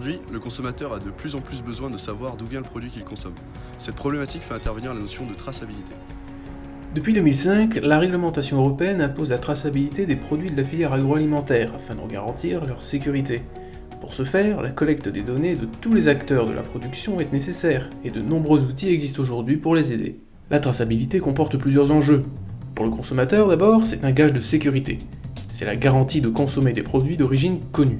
Aujourd'hui, le consommateur a de plus en plus besoin de savoir d'où vient le produit qu'il consomme. Cette problématique fait intervenir la notion de traçabilité. Depuis 2005, la réglementation européenne impose la traçabilité des produits de la filière agroalimentaire afin de garantir leur sécurité. Pour ce faire, la collecte des données de tous les acteurs de la production est nécessaire et de nombreux outils existent aujourd'hui pour les aider. La traçabilité comporte plusieurs enjeux. Pour le consommateur d'abord, c'est un gage de sécurité. C'est la garantie de consommer des produits d'origine connue.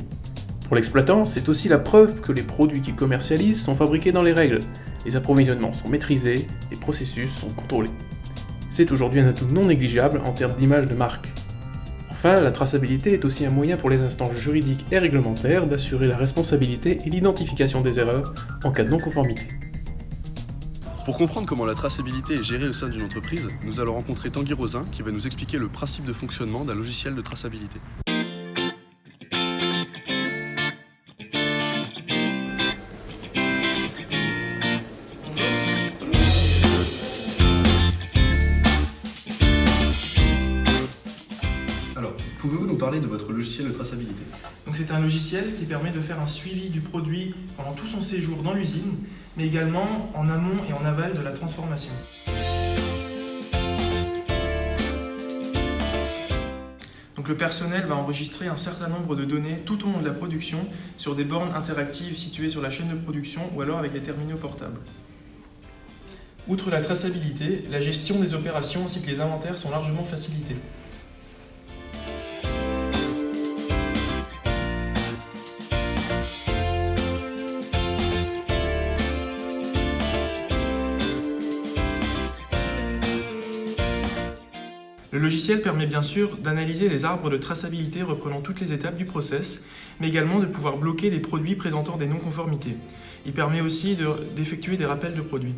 Pour l'exploitant, c'est aussi la preuve que les produits qu'il commercialise sont fabriqués dans les règles, les approvisionnements sont maîtrisés, les processus sont contrôlés. C'est aujourd'hui un atout non négligeable en termes d'image de marque. Enfin, la traçabilité est aussi un moyen pour les instances juridiques et réglementaires d'assurer la responsabilité et l'identification des erreurs en cas de non-conformité. Pour comprendre comment la traçabilité est gérée au sein d'une entreprise, nous allons rencontrer Tanguy Rosin qui va nous expliquer le principe de fonctionnement d'un logiciel de traçabilité. Alors, pouvez-vous nous parler de votre logiciel de traçabilité ? Donc c'est un logiciel qui permet de faire un suivi du produit pendant tout son séjour dans l'usine, mais également en amont et en aval de la transformation. Donc le personnel va enregistrer un certain nombre de données tout au long de la production sur des bornes interactives situées sur la chaîne de production ou alors avec des terminaux portables. Outre la traçabilité, la gestion des opérations ainsi que les inventaires sont largement facilités. Le logiciel permet bien sûr d'analyser les arbres de traçabilité reprenant toutes les étapes du process, mais également de pouvoir bloquer les produits présentant des non-conformités. Il permet aussi d'effectuer des rappels de produits.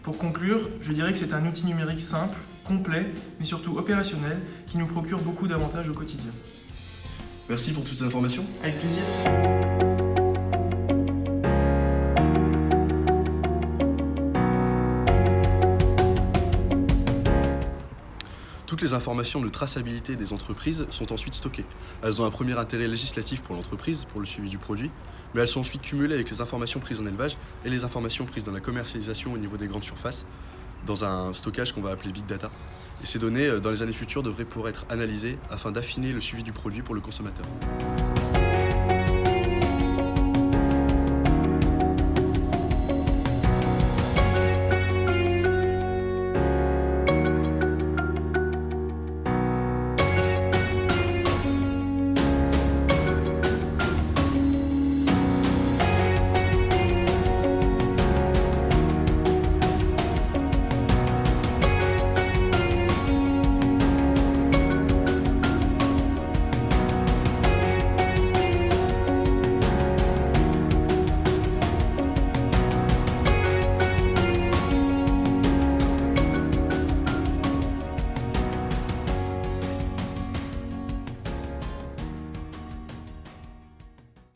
Pour conclure, je dirais que c'est un outil numérique simple, complet, mais surtout opérationnel, qui nous procure beaucoup d'avantages au quotidien. Merci pour toutes ces informations. Avec plaisir. Toutes les informations de traçabilité des entreprises sont ensuite stockées. Elles ont un premier intérêt législatif pour l'entreprise, pour le suivi du produit, mais elles sont ensuite cumulées avec les informations prises en élevage et les informations prises dans la commercialisation au niveau des grandes surfaces, dans un stockage qu'on va appeler Big Data. Et ces données, dans les années futures, devraient pouvoir être analysées afin d'affiner le suivi du produit pour le consommateur.